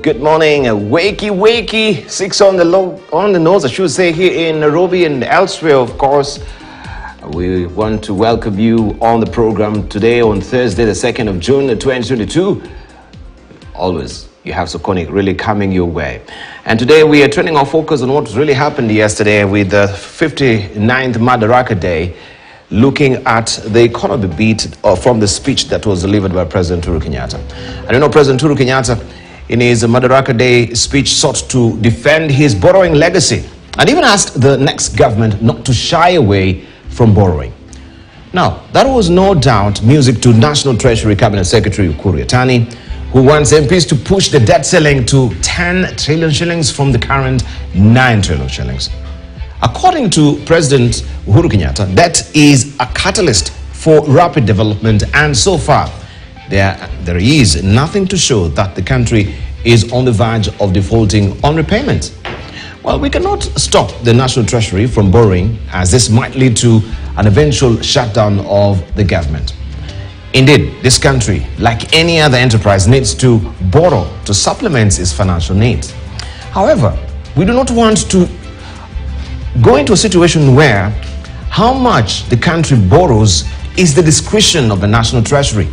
good morning. Wakey, 6 on the nose, I should say, here in Nairobi and elsewhere, of course. We want to welcome you on the program today on Thursday, the 2nd of June, 2022. Always, you have Sokoni really coming your way. And today we are turning our focus on what really happened yesterday with the 59th Madaraka Day, looking at the economy beat from the speech that was delivered by President Uhuru Kenyatta. And you know, President Uhuru Kenyatta, in his Madaraka Day speech, sought to defend his borrowing legacy and even asked the next government not to shy away from borrowing. Now, that was no doubt music to National Treasury Cabinet Secretary Uhuru, who wants MPs to push the debt ceiling to 10 trillion shillings from the current 9 trillion shillings. According to President Uhuru Kenyatta, debt is a catalyst for rapid development, and so far there is nothing to show that the country is on the verge of defaulting on repayment. Well, we cannot stop the National Treasury from borrowing, as this might lead to an eventual shutdown of the government. Indeed, this country, like any other enterprise, needs to borrow to supplement its financial needs. However, we do not want to go into a situation where how much the country borrows is the discretion of the National Treasury.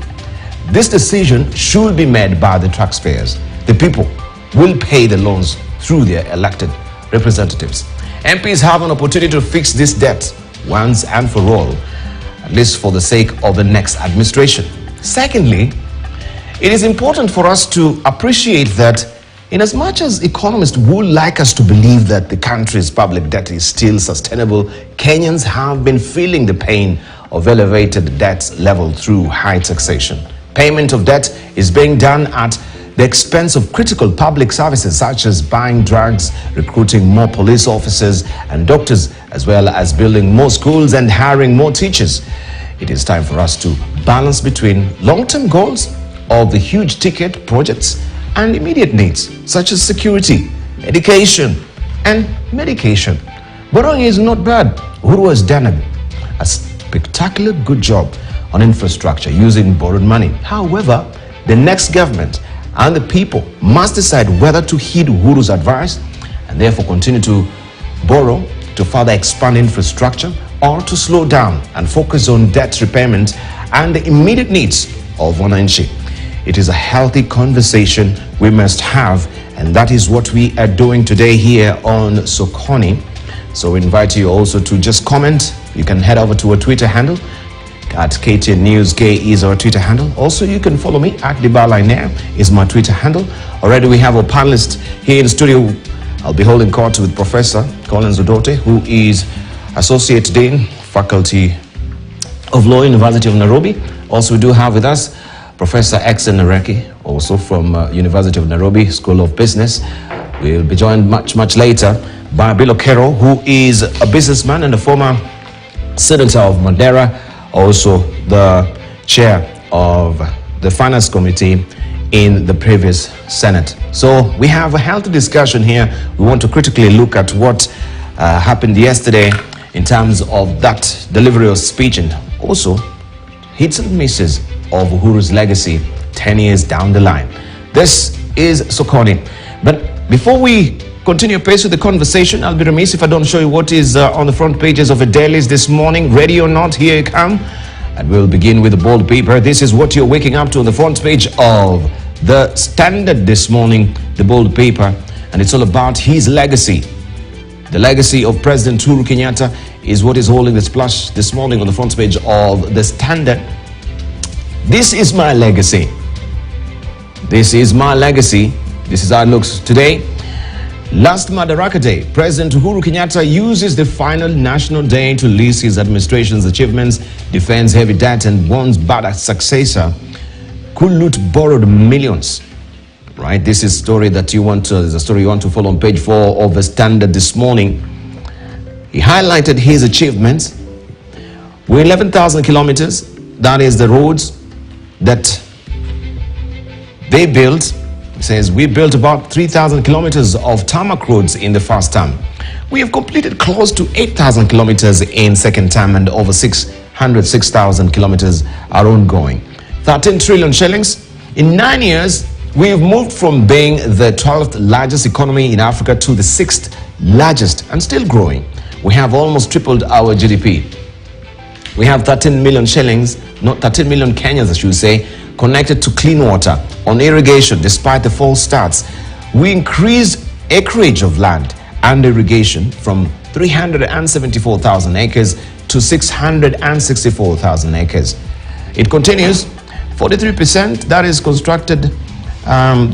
This decision should be made by the taxpayers. The people will pay the loans through their elected representatives. MPs have an opportunity to fix this debt once and for all, at least for the sake of the next administration. Secondly, it is important for us to appreciate that in as much as economists would like us to believe that the country's public debt is still sustainable, Kenyans have been feeling the pain of elevated debt level through high taxation. Payment of debt is being done at the expense of critical public services such as buying drugs, recruiting more police officers and doctors, as well as building more schools and hiring more teachers. It is time for us to balance between long-term goals of the huge ticket projects and immediate needs such as security, education, and medication. Borrowing is not bad. Uhuru has done a spectacular good job on infrastructure using borrowed money. However, the next government and the people must decide whether to heed Uhuru's advice and therefore continue to borrow to further expand infrastructure, or to slow down and focus on debt repayment and the immediate needs of wananchi. It is a healthy conversation we must have, and that is what we are doing today here on Sokoni. So we invite you also to just comment. You can head over to our Twitter handle at KTN News K is our Twitter handle. Also, you can follow me at Dibaliner is my Twitter handle. Already we have a panelist here in studio. I'll be holding court with Professor Collins Odote, who is Associate Dean, Faculty of Law, University of Nairobi. Also, we do have with us Professor Exen Nareki, also from University of Nairobi School of Business. We'll be joined much later by Bill Okero, who is a businessman and a former Senator of Mandera, also the chair of the Finance Committee in the previous Senate. So we have a healthy discussion here. We want to critically look at what happened yesterday in terms of that delivery of speech, and also hits and misses of Uhuru's legacy 10 years down the line. This is Sokoni. But before we continue pace with the conversation, I'll be remiss if I don't show you what is on the front pages of the dailies this morning. Ready or not, here you come. And we'll begin with the bold paper. This is what you're waking up to on the front page of the Standard this morning, the bold paper. And it's all about his legacy. The legacy of President Uhuru Kenyatta is what is holding the splash this morning on the front page of the Standard. This is my legacy. This is my legacy. This is how it looks today. Last Madaraka Day, President Uhuru Kenyatta uses the final national day to list his administration's achievements, defends heavy debt, and warns bad successor could loot borrowed millions. Right? This is a story that you want to follow on page 4 of the Standard this morning. He highlighted his achievements. We're 11,000 kilometers. That is the roads that they built. It says we built about 3,000 kilometers of tarmac roads in the first term. We have completed close to 8,000 kilometers in second term, and over 606,000 kilometers are ongoing. 13 trillion shillings. In 9 years, We've moved from being the 12th largest economy in Africa to the 6th largest and still growing. We have almost tripled our GDP. We have 13 million shillings, not 13 million Kenyans, I should say, connected to clean water on irrigation despite the false starts. We increased acreage of land and irrigation from 374,000 acres to 664,000 acres. It continues, 43% that is constructed.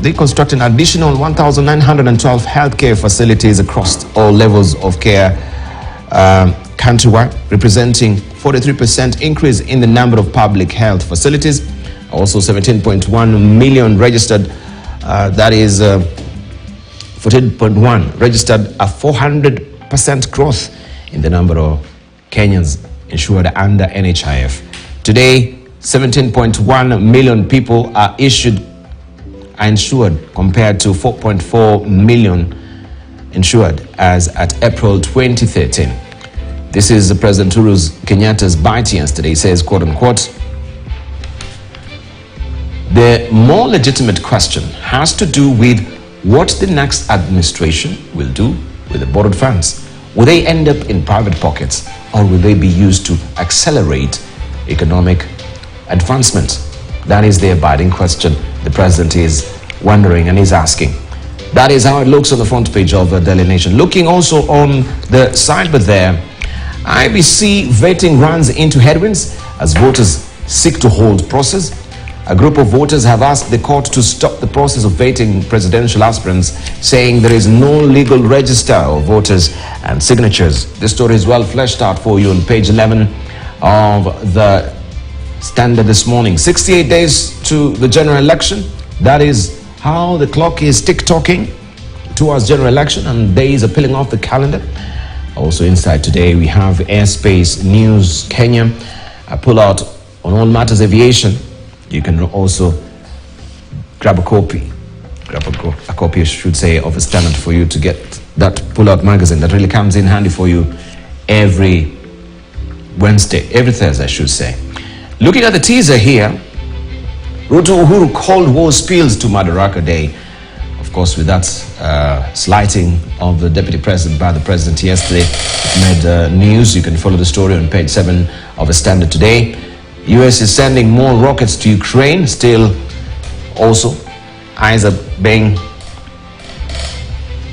They construct an additional 1,912 healthcare facilities across all levels of care countrywide, representing 43% increase in the number of public health facilities. Also 17.1 million registered, that is 14.1 registered, a 400% growth in the number of Kenyans insured under NHIF. Today, 17.1 million people are insured compared to 4.4 million insured as at April 2013. This is President Uhuru Kenyatta's bite yesterday. He says, quote unquote, the more legitimate question has to do with what the next administration will do with the borrowed funds. Will they end up in private pockets or will they be used to accelerate economic advancement? That is the abiding question the president is wondering and is asking. That is how it looks on the front page of the Daily Nation. Looking also on the sidebar there, IBC vetting runs into headwinds as voters seek to hold process. A group of voters have asked the court to stop the process of vetting presidential aspirants, saying there is no legal register of voters and signatures. This story is well fleshed out for you on page 11 of the Standard this morning. 68 days to the general election. That is how the clock is tick-tocking towards general election and days are peeling off the calendar. Also inside today we have Airspace News Kenya, a pull-out on all matters aviation. You can also grab a copy, I should say, of a Standard for you to get that pull-out magazine that really comes in handy for you every Thursday, I should say. Looking at the teaser here, Uhuru called war spills to Madaraka Day. Of course, with that slighting of the deputy president by the president yesterday, it made news. You can follow the story on page 7 of the Standard today. US is sending more rockets to Ukraine. Still, also, eyes are being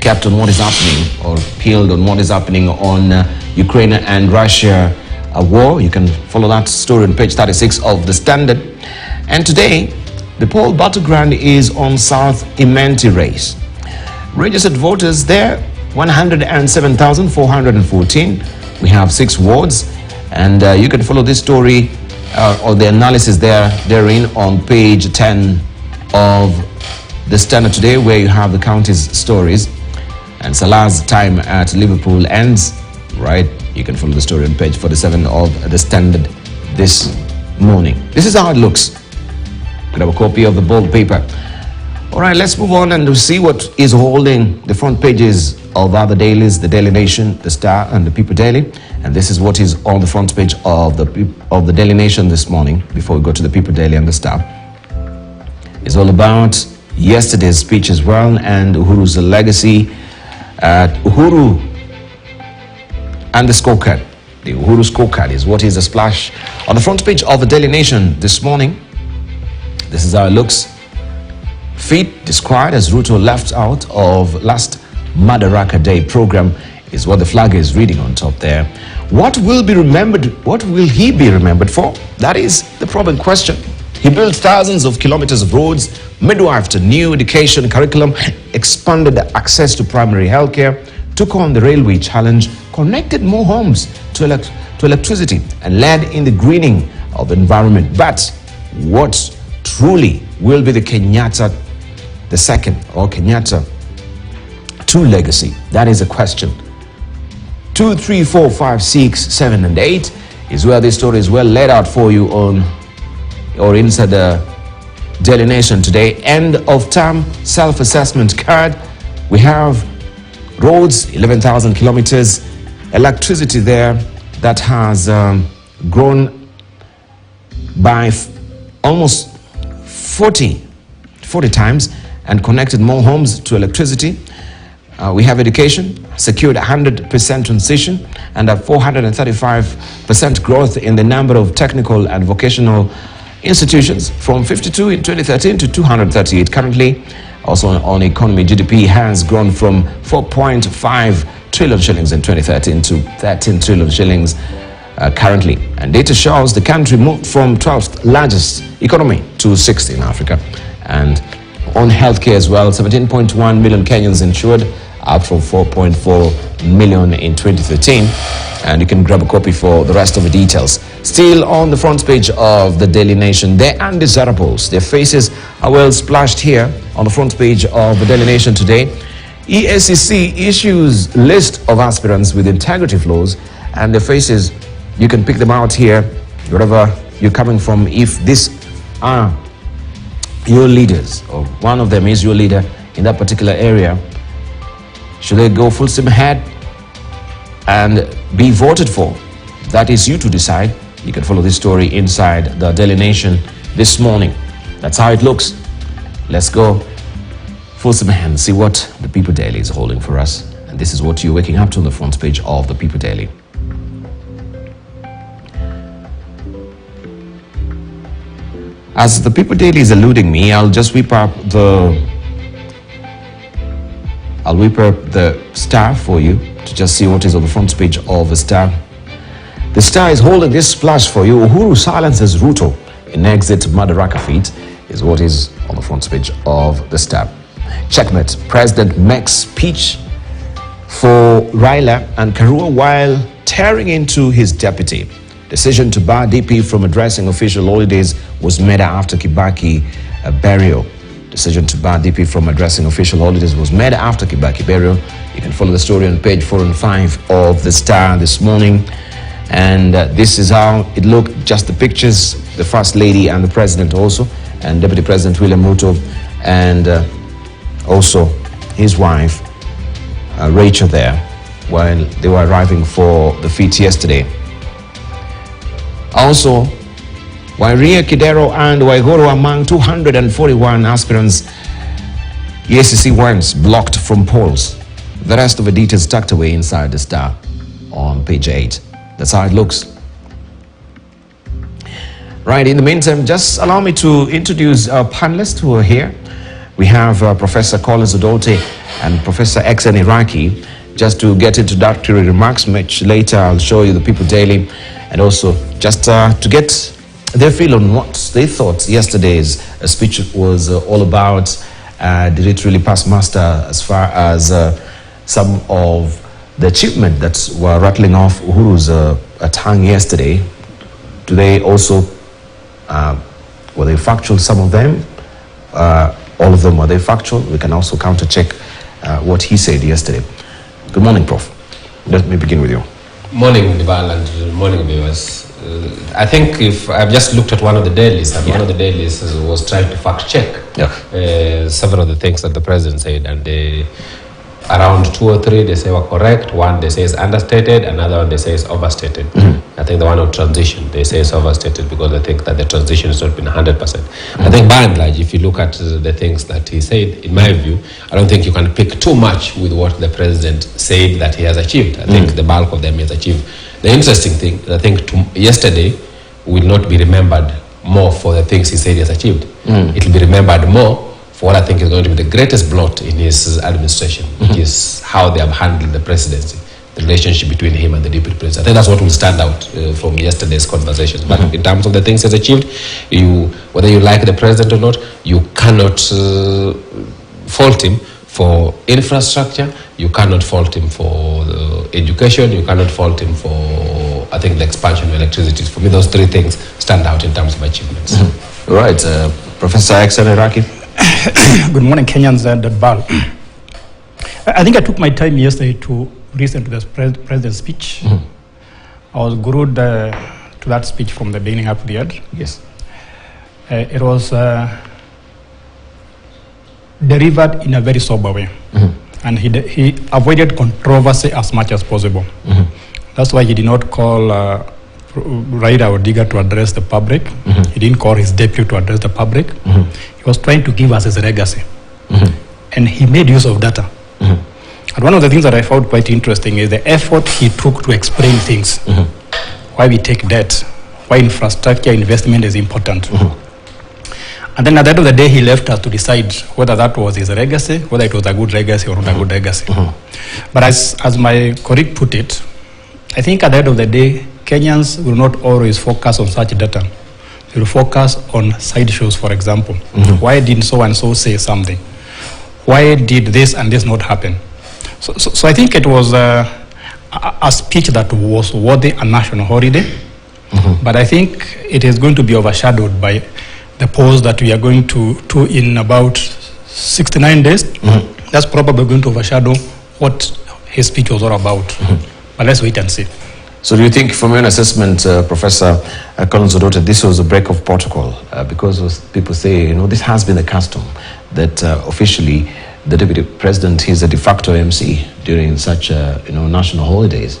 kept on what is happening or peeled on what is happening on Ukraine and Russia war. You can follow that story on page 36 of the Standard. And today, the poll battleground is on South Imenti race. Registered voters there, 107,414. We have 6 wards, and you can follow this story or the analysis therein on page 10 of the Standard today, where you have the county's stories. And Salah's time at Liverpool ends, right? You can follow the story on page 47 of the Standard this morning. This is how it looks. Grab a copy of the bold paper. All right, let's move on and see what is holding the front pages of other dailies, the Daily Nation, the Star, and the People Daily. And this is what is on the front page of the Daily Nation this morning. Before we go to the People Daily and the Star, it's all about yesterday's speech as well and Uhuru's legacy. Uhuru and the scorecard. The Uhuru scorecard is what is the splash on the front page of the Daily Nation this morning. This is how it looks. Feet described as Ruto left out of last Madaraka Day program is what the flag is reading on top there. What will be remembered? What will he be remembered for? That is the problem question. He built thousands of kilometers of roads, midwifed a new education curriculum, expanded access to primary health care, took on the railway challenge, connected more homes to electricity, and led in the greening of the environment. But what truly will be the Kenyatta the second or Kenyatta 2 legacy? That is a question. 2, 3, 4, 5, 6, 7, and 8 is where this story is well laid out for you on or inside the Daily Nation today. End of term self-assessment card. We have roads, 11,000 kilometers, electricity there that has grown by almost 40 times. and connected more homes to electricity. We have education, secured 100% transition, and a 435% growth in the number of technical and vocational institutions from 52 in 2013 to 238 currently. Also on economy, GDP has grown from 4.5 trillion shillings in 2013 to 13 trillion shillings currently. And data shows the country moved from 12th largest economy to 6th in Africa. And on healthcare as well, 17.1 million Kenyans insured, up from 4.4 million in 2013. And you can grab a copy for the rest of the details. Still on the front page of the Daily Nation, they're undesirables. Their faces are well splashed here on the front page of the Daily Nation today. EACC issues list of aspirants with integrity flaws, and their faces, you can pick them out here, wherever you're coming from. If these are your leaders, or one of them is your leader in that particular area, should they go full steam ahead and be voted for? That is you to decide. You can follow this story inside the Daily Nation this morning. That's how it looks. Let's go full steam ahead and see what the People Daily is holding for us. And this is what you're waking up to on the front page of the People Daily. As the People Daily is eluding me, I'll just whip up the Star for you to just see what is on the front page of the Star. The Star is holding this splash for you. Uhuru silences Ruto in exit Madaraka feat is what is on the front page of the Star. Checkmate. President makes speech for Raila and Karua while tearing into his deputy. Decision to bar DP from addressing official holidays was made after Kibaki burial. Decision to bar DP from addressing official holidays was made after Kibaki burial. You can follow the story on page 4 and 5 of the Star this morning. And this is how it looked, just the pictures, the First Lady and the President also, and Deputy President William Ruto, and also his wife, Rachel there, while they were arriving for the feat yesterday. Also, Wairia, Kidero and Waigoro among 241 aspirants, EACC warrants blocked from polls. The rest of the details tucked away inside the Star on page 8. That's how it looks. Right, in the meantime, just allow me to introduce our panelists who are here. We have Professor Collins Odolte and Professor Exen Iraqi. Just to get introductory remarks, much later I'll show you the People Daily, and also just to get their feel on what they thought yesterday's speech was all about. Did it really pass muster as far as some of the achievement that were rattling off Uhuru's tongue yesterday? Do they also, were they factual, some of them? All of them, were they factual? We can also counter check what he said yesterday. Good morning, Prof. Let me begin with you. Morning, Dival, and morning, viewers. I think if I've just looked at one of the dailies, and one of the dailies was trying to fact check several of the things that the president said, and they, around 2 or 3 they say were correct. One they say is understated, another one they say is overstated. I think the one on transition they say is overstated because I think that the transition has not been 100%. I think by and large, if you look at the things that he said, in my view, I don't think you can pick too much with what the president said that he has achieved. I think the bulk of them he has achieved. The interesting thing, I think yesterday will not be remembered more for the things he said he has achieved. It will be remembered more for what I think is going to be the greatest blot in his administration, which is how they have handled the presidency, the relationship between him and the deputy president. I think that's what will stand out from yesterday's conversations. But in terms of the things he's achieved, whether you like the president or not, you cannot fault him for infrastructure, you cannot fault him for education, you cannot fault him for, I think, the expansion of electricity. For me, those 3 things stand out in terms of achievements. Right. Professor Exen Iraqi. Good morning, Kenyans and Bal. I think I took my time yesterday to listen to the president's speech. I was glued to that speech from the beginning up to the end. Yes. It was delivered in a very sober way. And he avoided controversy as much as possible. That's why he did not call Raila Odinga to address the public. He didn't call his deputy to address the public. He was trying to give us his legacy. and he made use of data. And one of the things that I found quite interesting is the effort he took to explain things. Why we take debt, why infrastructure investment is important. And then at the end of the day, he left us to decide whether that was his legacy, whether it was a good legacy or not a good legacy. But as my colleague put it, I think at the end of the day, Kenyans will not always focus on such data. They will focus on sideshows, for example. Why didn't so-and-so say something? Why did this and this not happen? So I think it was a speech that was worthy a national holiday, but I think it is going to be overshadowed by the pause that we are going to do in about 69 days. That's probably going to overshadow what his speech was all about. But let's wait and see. So do you think, from your assessment, Professor Kalonzo, this was a break of protocol? Because people say, this has been a custom that officially the Deputy President is a de facto MC during such, national holidays.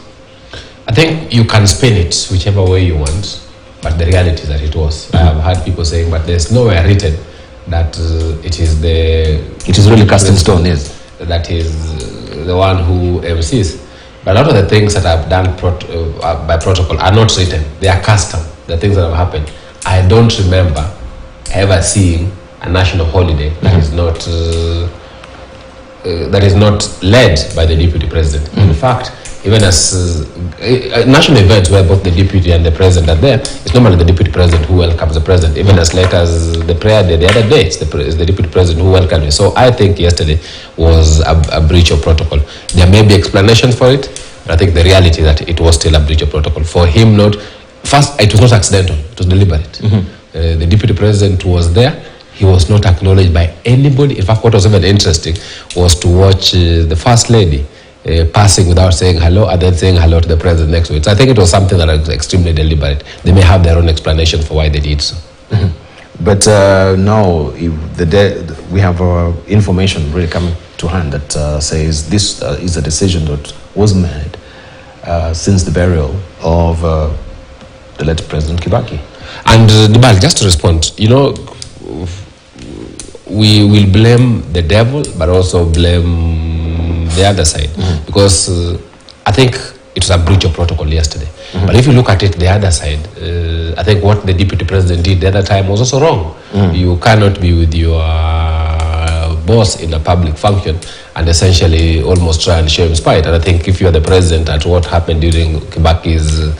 I think you can spin it whichever way you want, but the reality is that it was. I have heard people saying, but there's nowhere written that it is really cast in stone, yes. That is the one who MCs. But a lot of the things that I've done by protocol are not written. They are custom, the things that have happened. I don't remember ever seeing a national holiday that is not led by the Deputy President. In fact, even as national events where both the Deputy and the President are there, it's normally the Deputy President who welcomes the President. Even as late as the prayer day, the other day, it's the Deputy President who welcomes me. So I think yesterday was a breach of protocol. There may be explanations for it, but I think the reality is that it was still a breach of protocol. For him first, it was not accidental, it was deliberate. The Deputy President was there. He was not acknowledged by anybody. In fact, what was even interesting was to watch the First Lady passing without saying hello, and then saying hello to the President next to it. So I think it was something that was extremely deliberate. They may have their own explanation for why they did so. But now we have information really coming to hand that says this is a decision that was made since the burial of the late President Kibaki. And Dibal, just to respond, we will blame the devil, but also blame the other side, because I think it was a breach of protocol yesterday. But if you look at it, the other side, I think what the Deputy President did the other time was also wrong. You cannot be with your boss in a public function and essentially almost try and show him spite. And I think if you are the president at what happened during Kibaki's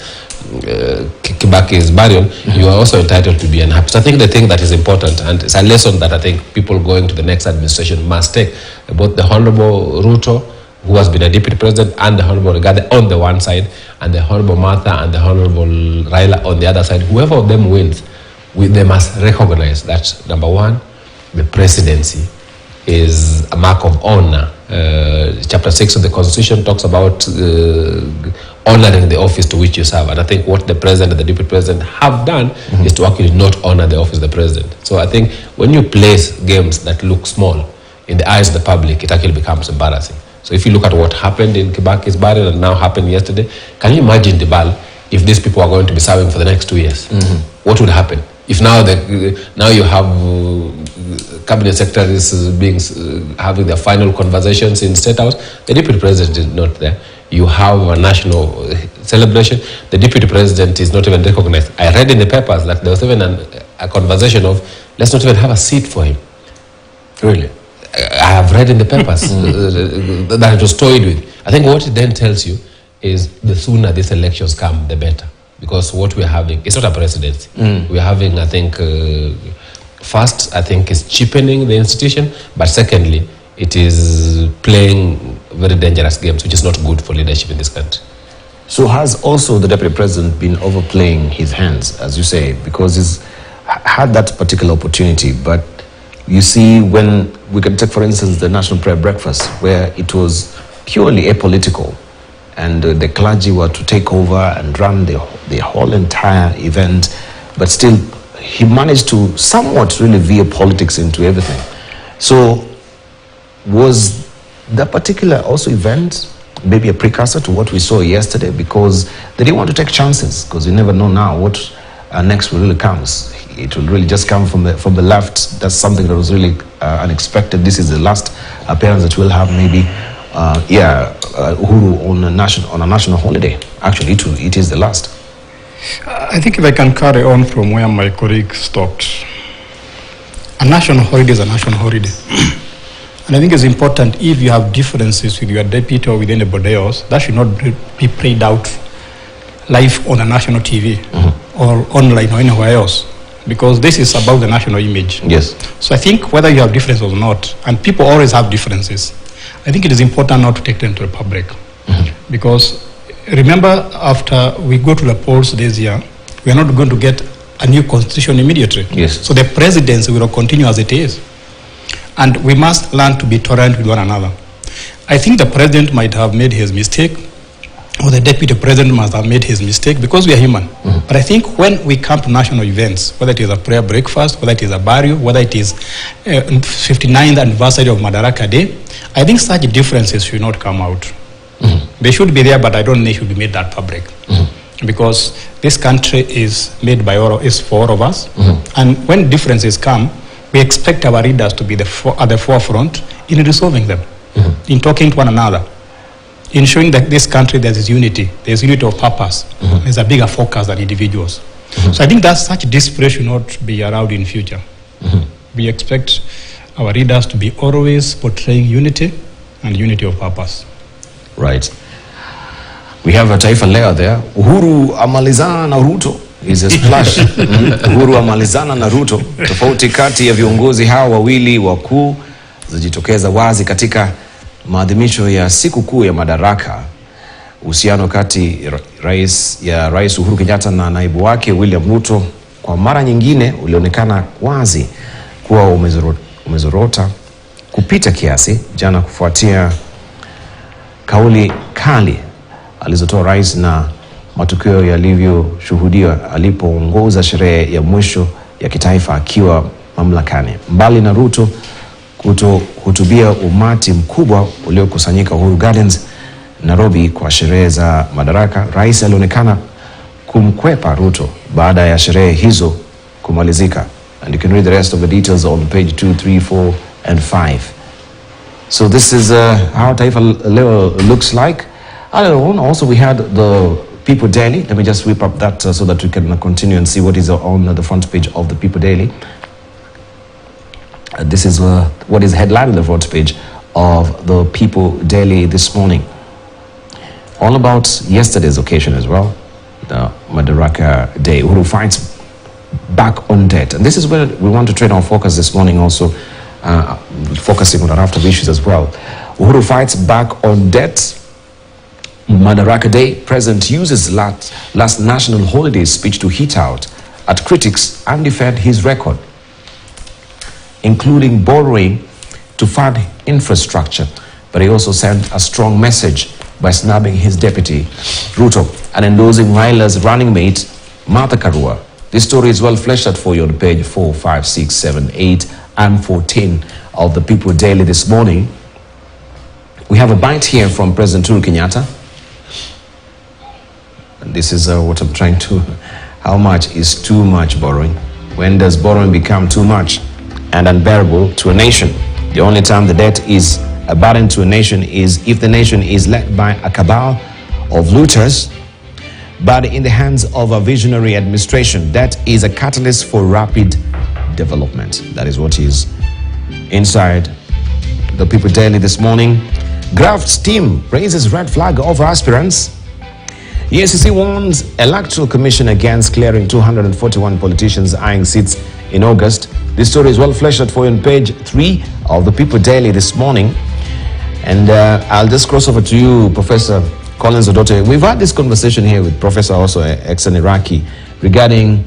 burial, you are also entitled to be unhappy. So I think the thing that is important, and it's a lesson that I think people going to the next administration must take, both the Honorable Ruto, who has been a Deputy President, and the Honorable Rigathi on the one side, and the Honorable Martha and the Honorable Raila on the other side. Whoever of them wins, they must recognize that, number one, the presidency is a mark of honor. Chapter 6 of the Constitution talks about honoring the office to which you serve. And I think what the President and the Deputy President have done is to actually not honor the office of the President. So I think when you place games that look small in the eyes of the public, it actually becomes embarrassing. So if you look at what happened in Kibaki's burial and now happened yesterday, can you imagine, Dibal, if these people are going to be serving for the next 2 years? What would happen? If now you have cabinet secretaries having their final conversations in State House, the Deputy President is not there. You have a national celebration, the Deputy President is not even recognized. I read in the papers that there was even a conversation of, let's not even have a seat for him. Really? I have read in the papers that it was toyed with. I think what it then tells you is the sooner these elections come, the better. Because what we're having, it's not a presidency. We're having, I think, first, I think it's cheapening the institution, but secondly, it is playing very dangerous games, which is not good for leadership in this country. So has also the Deputy President been overplaying his hands, as you say, because he's had that particular opportunity, but you see, when we can take, for instance, the National Prayer Breakfast, where it was purely apolitical, and the clergy were to take over and run the whole entire event, but still he managed to somewhat really veer politics into everything. So was that particular also event maybe a precursor to what we saw yesterday, because they didn't want to take chances, because you never know now what next really comes. it will really just come from the left. That's something that was really unexpected. This is the last appearance that we'll have maybe, Uhuru on a national holiday. Actually, it is the last. I think if I can carry on from where my colleague stopped, a national holiday is a national holiday. And I think it's important, if you have differences with your deputy or with anybody else, that should not be played out live on a national TV or online or anywhere else, because this is about the national image. Yes. So I think whether you have differences or not, and people always have differences, I think it is important not to take them to the public. Because remember, after we go to the polls this year, we are not going to get a new constitution immediately. Yes. So the presidency will continue as it is. And we must learn to be tolerant with one another. I think the president might have made his mistake, or the deputy president must have made his mistake, because we are human. But I think when we come to national events, whether it is a prayer breakfast, whether it is a burial, whether it is 59th anniversary of Madaraka Day, I think such differences should not come out. They should be there, but I don't think they should be made that public. Because this country is made by is for all of us. And when differences come, we expect our leaders to be at the forefront in resolving them, in talking to one another, in showing that this country there is unity of purpose. There's a bigger focus than individuals. So I think that such display should not be allowed in future. We expect our leaders to be always portraying unity and unity of purpose. Right. We have a Taifa Leo there. Uhuru amalizana na Ruto is a splash. Uhuru amalizana na Ruto. Tofauti kati ya viongozi hawa wawili wakuu zijitokeza wazi katika maadhimisho ya siku kuu ya Madaraka. Uhusiano kati Rais Uhuru Kenyatta na naibu wake William Ruto kwa mara nyingine ulionekana wazi kuwa umezorota kupita kiasi jana, kufuatia kauli kali alizotoa rais na matukio yalivyoshuhudiwa alipoongoza sherehe ya mwisho ya kitaifa akiwa mamlakani. Mbali na Ruto kuhutubia umati mkubwa uliokusanyika Uhuru Gardens, Nairobi kwa sherehe za Madaraka, rais alionekana kumkwepa Ruto baada ya sherehe hizo kumalizika. And you can read the rest of the details on page 2, 3, 4 and 5. So this is how Taifa Leo looks like. Also we had the People Daily. Let me just sweep up that so that we can continue and see what is on the front page of the People Daily. This is what is headlining the front page of the People Daily this morning. All about yesterday's occasion as well, the Madaraka Day. Uhuru fights back on debt. And this is where we want to trade our focus this morning also, focusing on a raft of issues as well. Uhuru fights back on debt. Madaraka Day, President uses last national holiday speech to hit out at critics and defend his record, including borrowing to fund infrastructure. But he also sent a strong message by snubbing his deputy, Ruto, and endorsing Raila's running mate, Martha Karua. This story is well fleshed out for you on page 4, 5, 6, 7, 8, and 14 of the People Daily this morning. We have a bite here from President Uhuru Kenyatta. And this is what I'm trying to... How much is too much borrowing? When does borrowing become too much and unbearable to a nation? The only time the debt is a burden to a nation is if the nation is led by a cabal of looters, but in the hands of a visionary administration that is a catalyst for rapid development. That is what is inside the People Daily this morning. Graft's team raises red flag over aspirants. EACC warns Electoral Commission against clearing 241 politicians eyeing seats in August. This story is well fleshed out for you on page 3 of the People Daily this morning. And I'll just cross over to you, Professor Collins Odote. We've had this conversation here with Professor also Exxon Iraqi regarding,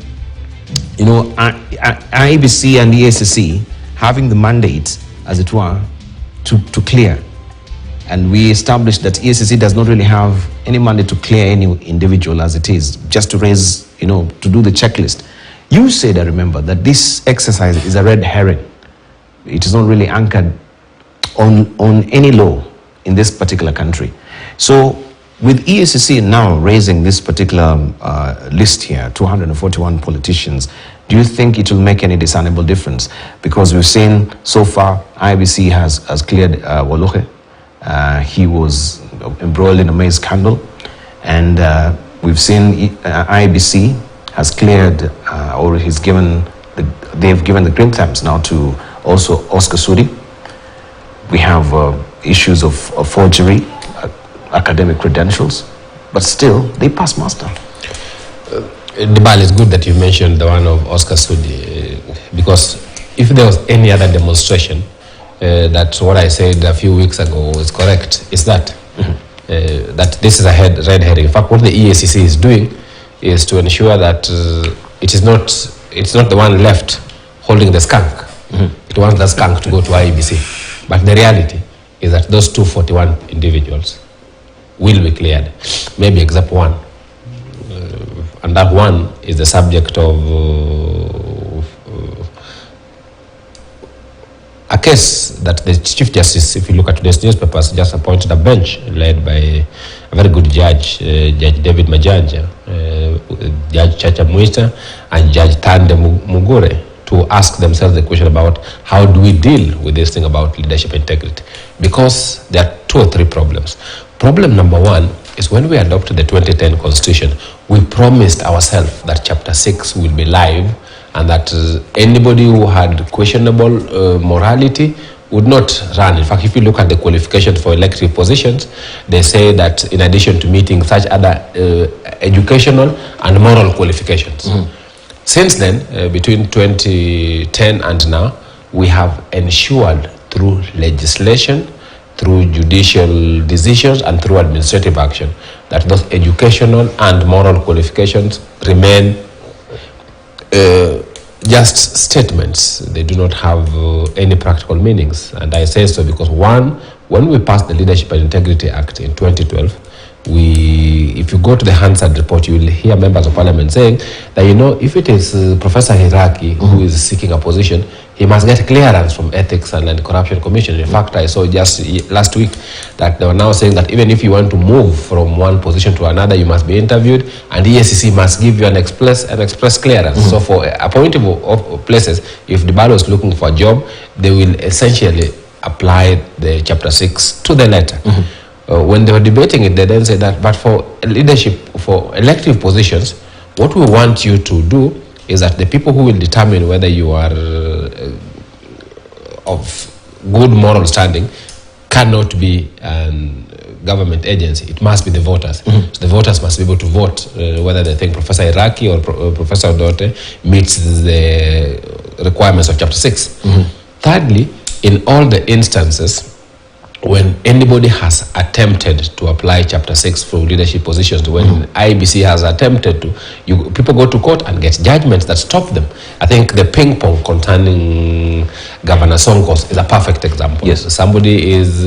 IEBC and EACC having the mandate, as it were, to clear. And we established that EACC does not really have any mandate to clear any individual as it is, just to raise, to do the checklist. You said, I remember, that this exercise is a red herring. It is not really anchored on any law in this particular country. So With EACC now raising this particular list here, 241 politicians, do you think it will make any discernible difference? Because we've seen so far, IBC has cleared Wolohe. He was embroiled in a maize scandal. And we've seen IBC has cleared, or they've given the green stamps now to also Oscar Sudi. We have issues of forgery, academic credentials, but still they pass muster. Dibal, it's good that you mentioned the one of Oscar Sudi, because if there was any other demonstration that what I said a few weeks ago is correct, it's that. That this is a red herring. In fact, what the EACC is doing is to ensure that it's not the one left holding the skunk. It wants the skunk to go to IEBC. But the reality is that those 241 individuals will be cleared, maybe except one. And that one is the subject of a case that the Chief Justice, if you look at today's newspapers, just appointed a bench led by a very good judge, Judge David Majanja, Judge Chacha Muita, and Judge Tande Mugure, to ask themselves the question about how do we deal with this thing about leadership integrity. Because there are 2 or 3 problems. Problem number 1 is when we adopted the 2010 Constitution, we promised ourselves that Chapter 6 will be live, and that anybody who had questionable morality would not run. In fact, if you look at the qualifications for elective positions, they say that in addition to meeting such other educational and moral qualifications. Since then, between 2010 and now, we have ensured through legislation, through judicial decisions, and through administrative action that those educational and moral qualifications remain just statements. They do not have any practical meanings. And I say so because one, when we passed the Leadership and Integrity Act in 2012, if you go to the Hansard report, you will hear members of parliament saying that, you know, if it is Professor Hiraki who is seeking a position, he must get clearance from Ethics and Anti-Corruption Commission. In fact, I saw just last week that they were now saying that even if you want to move from one position to another, you must be interviewed, and the EACC must give you an express clearance. So for appointing of places, if the Balo is looking for a job, they will essentially apply the Chapter 6 to the letter. When they were debating it, they then said that, but for leadership, for elective positions, what we want you to do is that the people who will determine whether you are of good moral standing cannot be a government agency. It must be the voters. So the voters must be able to vote whether they think Professor Iraki or Professor Odote meets the requirements of Chapter 6. Thirdly, in all the instances when anybody has attempted to apply Chapter 6 for leadership positions, when IBC has attempted to, people go to court and get judgments that stop them. I think the ping pong concerning Governor Sonkos is a perfect example. Yes. Somebody is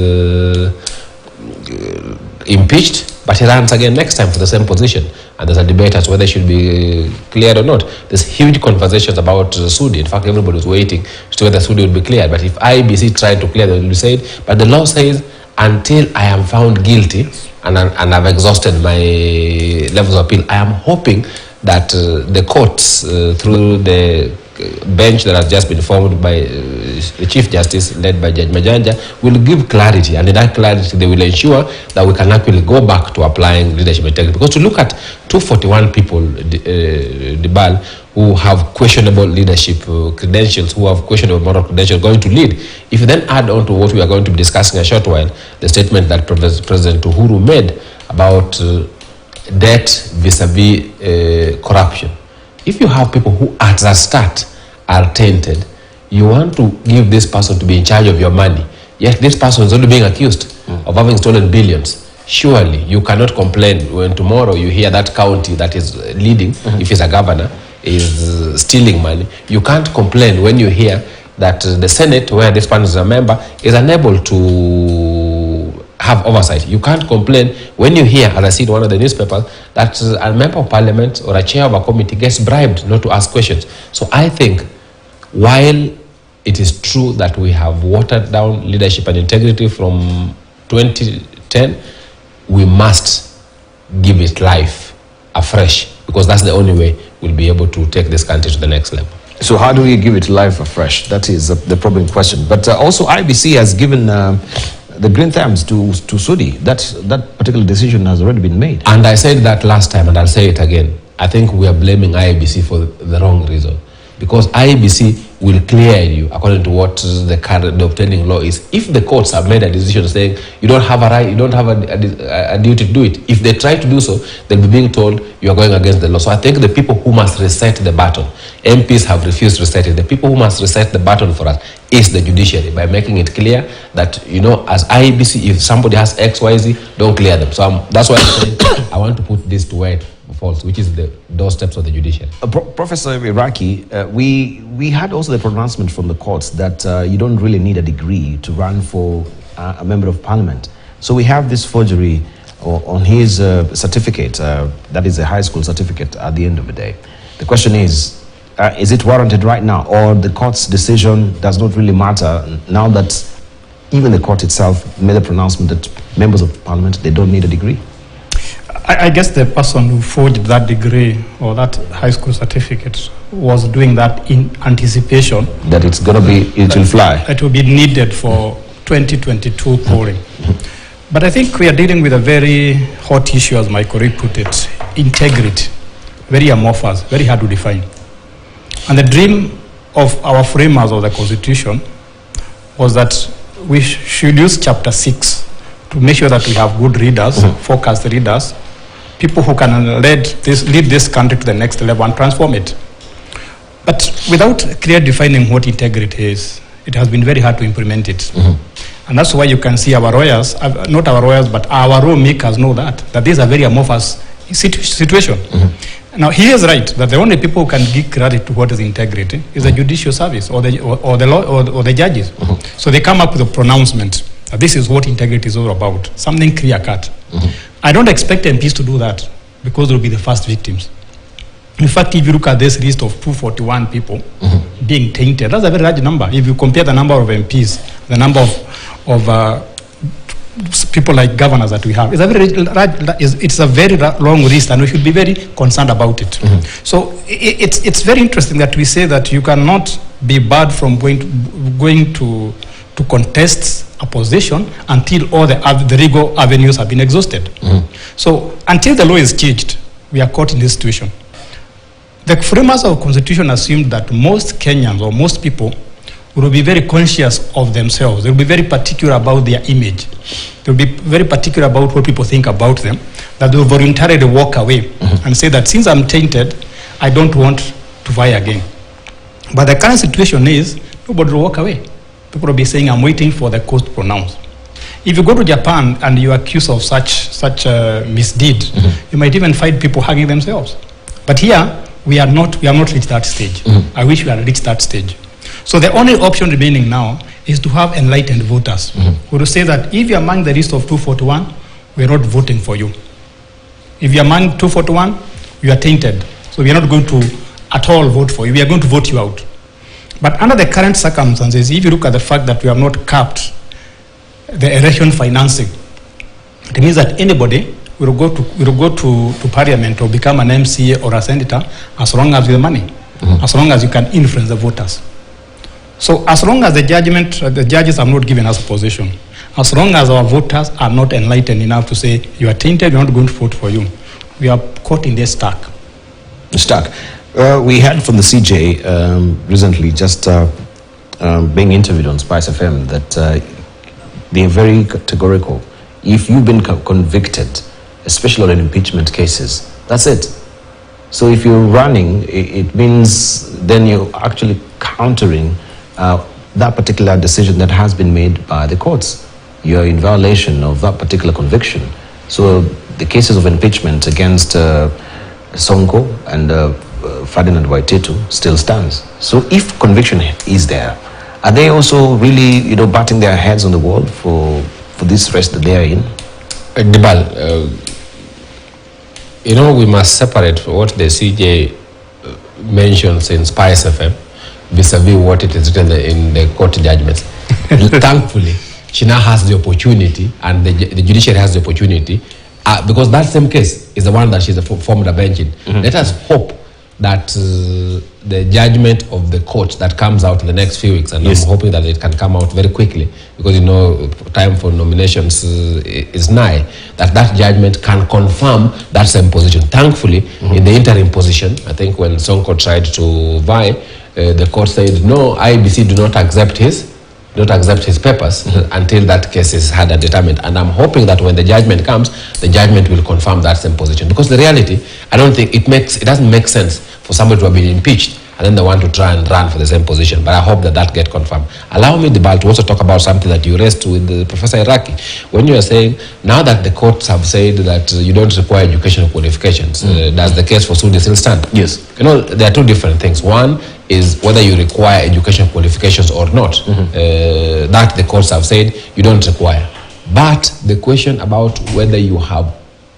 impeached, but he runs again next time for the same position. And there's a debate as to whether he should be cleared or not. There's huge conversations about Sudi. In fact, everybody was waiting to whether Sudi would be cleared. But if IBC tried to clear, they will say it. But the law says, until I am found guilty and I've exhausted my levels of appeal, I am hoping that the courts, through the bench that has just been formed by the Chief Justice, led by Judge Majanja, will give clarity, and in that clarity they will ensure that we can actually go back to applying leadership integrity. Because to look at 241 people, Dibal, who have questionable leadership credentials, who have questionable moral credentials, going to lead. If you then add on to what we are going to be discussing in a short while, the statement that President Uhuru made about debt vis-a-vis corruption. If you have people who at the start are tainted, you want to give this person to be in charge of your money, yet this person is only being accused of having stolen billions. Surely you cannot complain when tomorrow you hear that county that is leading, if he's a governor, is stealing money. You can't complain when you hear that the Senate, where this person is a member, is unable to have oversight. You can't complain when you hear, as I see in one of the newspapers, that a member of parliament or a chair of a committee gets bribed not to ask questions. So I think, while it is true that we have watered down leadership and integrity from 2010, we must give it life afresh, because that's the only way we'll be able to take this country to the next level. So how do we give it life afresh? That is the problem question. But also IBC has given the green thumbs to Sudi. That particular decision has already been made. And I said that last time, and I'll say it again. I think we are blaming IBC for the wrong reason. Because IBC will clear you according to what the obtaining law is. If the courts have made a decision saying you don't have a right, you don't have a duty to do it, if they try to do so, they'll be being told you are going against the law. So I think the people who must reset the button, MPs have refused to reset it. The people who must reset the button for us is the judiciary, by making it clear that, you know, as IBC, if somebody has XYZ, don't clear them. So that's why I said I want to put this to where it falls, which is the doorsteps of the judiciary. Professor Iraqi, we had also the pronouncement from the courts that you don't really need a degree to run for a member of parliament. So we have this forgery on his certificate, that is a high school certificate at the end of the day. The question is it warranted right now, or the court's decision does not really matter now that even the court itself made a pronouncement that members of parliament, they don't need a degree? I guess the person who forged that degree or that high school certificate was doing that in anticipation that it's going to be, it will fly. It will be needed for 2022 polling. But I think we are dealing with a very hot issue, as my colleague put it, integrity, very amorphous, very hard to define. And the dream of our framers of the Constitution was that we should use Chapter 6 to make sure that we have good readers, focused readers, people who can lead this country to the next level and transform it. But without clear defining what integrity is, it has been very hard to implement it. And that's why you can see our lawyers, not our lawyers, but our lawmakers know that this is a very amorphous situation. Now, he is right that the only people who can give credit to what is integrity is the judicial service or the judges. So they come up with a pronouncement. This is what integrity is all about, something clear-cut. I don't expect MPs to do that because they'll be the first victims. In fact, if you look at this list of 241 people being tainted, that's a very large number. If you compare the number of MPs, the number of people like governors that we have, it's a very long list, and we should be very concerned about it. So it's very interesting that we say that you cannot be barred from going to contest a position until all the legal avenues have been exhausted. So until the law is changed, we are caught in this situation. The framers of the Constitution assumed that most Kenyans or most people will be very conscious of themselves. They will be very particular about their image. They will be very particular about what people think about them, that they will voluntarily walk away and say that since I'm tainted, I don't want to vie again. But the current situation is nobody will walk away. People will be saying, I'm waiting for the court to pronounce. If you go to Japan and you are accused of such misdeed, you might even find people hugging themselves. But here, we have not reached that stage. I wish we had reached that stage. So the only option remaining now is to have enlightened voters who will say that if you're among the list of 241, we're not voting for you. If you're among 241, you are tainted. So we are not going to at all vote for you. We are going to vote you out. But under the current circumstances, if you look at the fact that we have not capped the election financing, it means that anybody will go to parliament or become an MCA or a senator as long as you have money, as long as you can influence the voters. So as long as the judges have not given us a position, as long as our voters are not enlightened enough to say, you are tainted, we're not going to vote for you, we are caught in this stack. We heard from the CJ recently, just being interviewed on Spice FM, that they're very categorical. If you've been convicted, especially on impeachment cases, that's it. So if you're running, it means then you're actually countering that particular decision that has been made by the courts. You're in violation of that particular conviction. So the cases of impeachment against Sonko and Ferdinand Waititu still stands. So if conviction is there, are they also really, batting their heads on the wall for this rest that they are in? Dibal, we must separate what the CJ mentions in Spice FM vis-a-vis what it is written in the court judgments. Thankfully, she now has the opportunity, and the judiciary has the opportunity because that same case is the one that she's formed a bench in. Let us hope that the judgment of the court that comes out in the next few weeks, and I'm hoping that it can come out very quickly, because time for nominations is nigh, that judgment can confirm that same position. Thankfully, in the interim position, I think when Sonko tried to vie, the court said, no, IEBC do not accept his papers until that case is had and determined. And I'm hoping that when the judgment comes, the judgment will confirm that same position. Because the reality, I don't think it doesn't make sense for somebody to have been impeached and then they want to try and run for the same position. But I hope that gets confirmed. Allow me, Dibal, to also talk about something that you raised with Professor Iraqi. When you are saying, now that the courts have said that you don't require educational qualifications, does the case for Sudi still stand? Yes. There are two different things. One is whether you require educational qualifications or not. That the courts have said you don't require. But the question about whether you have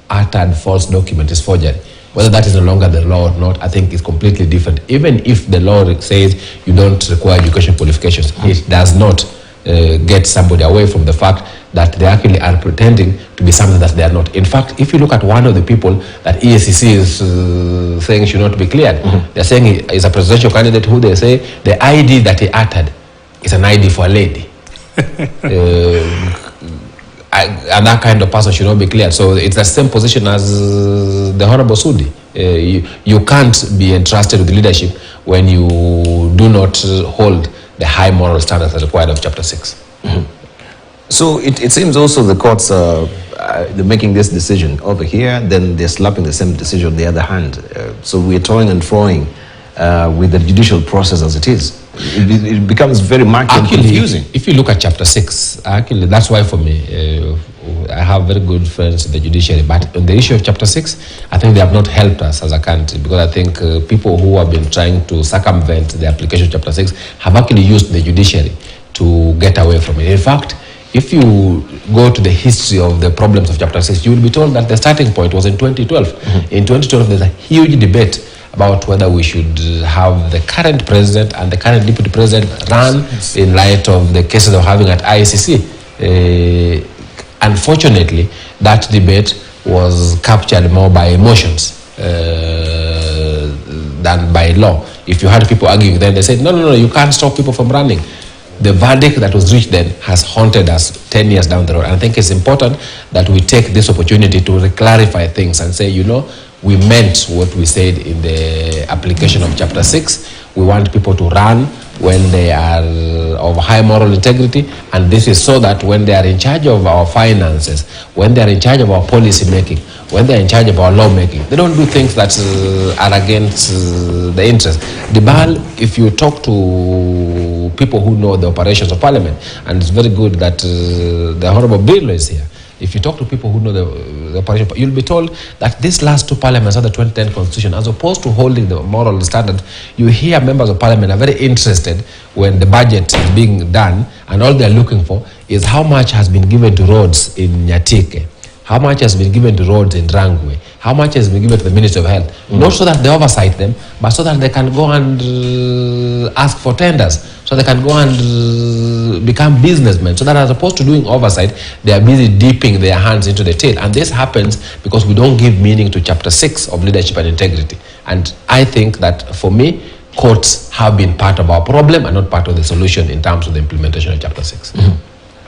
uttered false document is forgery. Whether that is no longer the law or not, I think is completely different. Even if the law says you don't require education qualifications, it does not get somebody away from the fact that they actually are pretending to be something that they are not. In fact, if you look at one of the people that EACC is saying should not be cleared, they're saying he is a presidential candidate who they say the ID that he uttered is an ID for a lady. And that kind of person should not be cleared. So it's the same position as the Honorable Sudi. You can't be entrusted with leadership when you do not hold the high moral standards that are required of Chapter 6. So it seems also the courts they're making this decision over here, then they're slapping the same decision on the other hand. So we're toying and froing with the judicial process as it is. It becomes very murky and confusing. If you look at Chapter 6, actually, that's why for me, I have very good friends in the judiciary, but on the issue of Chapter 6, I think they have not helped us as a country, because I think people who have been trying to circumvent the application of Chapter 6 have actually used the judiciary to get away from it. In fact, if you go to the history of the problems of Chapter 6, you will be told that the starting point was in 2012. In 2012, there's a huge debate about whether we should have the current president and the current deputy president run in light of the cases of having at ICC. Unfortunately, that debate was captured more by emotions than by law. If you had people arguing then, they said, no, you can't stop people from running. The verdict that was reached then has haunted us 10 years down the road. And I think it's important that we take this opportunity to clarify things and say, we meant what we said in the application of Chapter 6. We want people to run when they are of high moral integrity, and this is so that when they are in charge of our finances, when they are in charge of our policy making, when they are in charge of our lawmaking, they don't do things that are against the interest. Dibal, if you talk to people who know the operations of Parliament, and it's very good that the Honorable Bill is here, if you talk to people who know the operation, you'll be told that these last two parliaments are the 2010 constitution, as opposed to holding the moral standard. You hear members of parliament are very interested when the budget is being done, and all they're looking for is how much has been given to roads in Nyatike, how much has been given to roads in Rangwe, how much has been given to the Ministry of Health. Not so that they oversight them, but so that they can go and ask for tenders, so they can go and become businessmen. So that as opposed to doing oversight, they are busy dipping their hands into the till. And this happens because we don't give meaning to Chapter 6 of leadership and integrity. And I think that for me, courts have been part of our problem and not part of the solution in terms of the implementation of Chapter 6.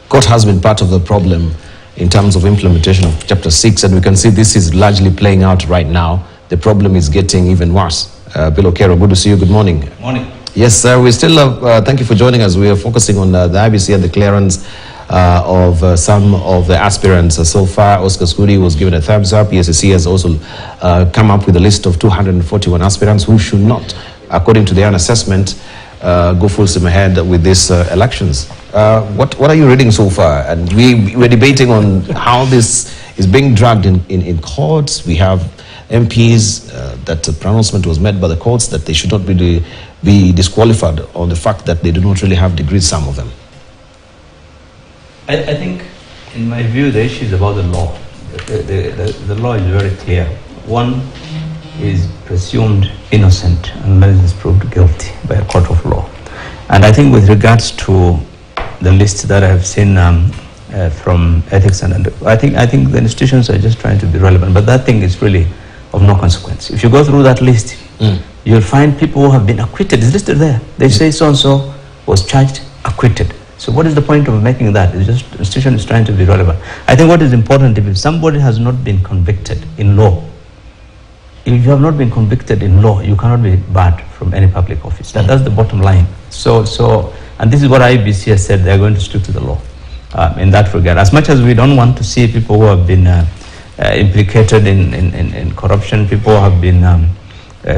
Court has been part of the problem in terms of implementation of Chapter 6, and we can see this is largely playing out right now. The problem is getting even worse. Bill Okero, good to see you. Good morning. Morning. Yes, sir. We still thank you for joining us. We are focusing on the IBC and the clearance of some of the aspirants. So far, Oscar Skudi was given a thumbs up. ESCC has also come up with a list of 241 aspirants who should not, according to their own assessment, go full steam ahead with these elections. What are you reading so far? And we're debating on how this is being dragged in courts. We have MPs that the pronouncement was made by the courts that they should not be disqualified on the fact that they do not really have degrees, some of them. I think, in my view, the issue is about the law. The law is very clear. One is presumed innocent unless it's proved guilty by a court of law. And I think with regards to the list that I have seen from ethics and I think the institutions are just trying to be relevant, but that thing is really of no consequence. If you go through that list, you'll find people who have been acquitted. It's listed there. They say so and so was charged, acquitted. So what is the point of making that? It's just the institution is trying to be relevant. I think what is important, if somebody has not been convicted in law, if you have not been convicted in law, you cannot be barred from any public office. That's the bottom line. So, and this is what IBC has said, they're going to stick to the law in that regard. As much as we don't want to see people who have been implicated in corruption, people who have been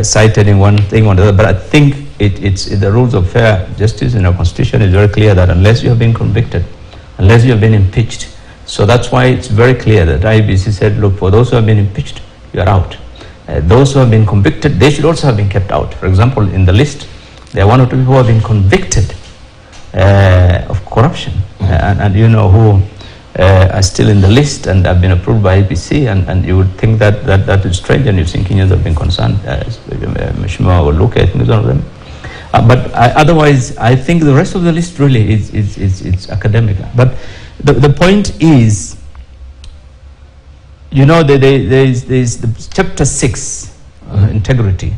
cited in one thing or the other, but I think it's the rules of fair justice in our constitution is very clear that unless you have been convicted, unless you have been impeached, so that's why it's very clear that IBC said, look, for those who have been impeached, you are out. Those who have been convicted, they should also have been kept out. For example, in the list, there are one or two people who have been convicted of corruption, and you know who are still in the list and have been approved by IBC, and you would think that is strange, and you've seen Kenyans have been concerned. Mheshimiwa Oluke, I think is one of them. But otherwise, I think the rest of the list really is academic. But the point is, you know, there is the chapter 6, integrity.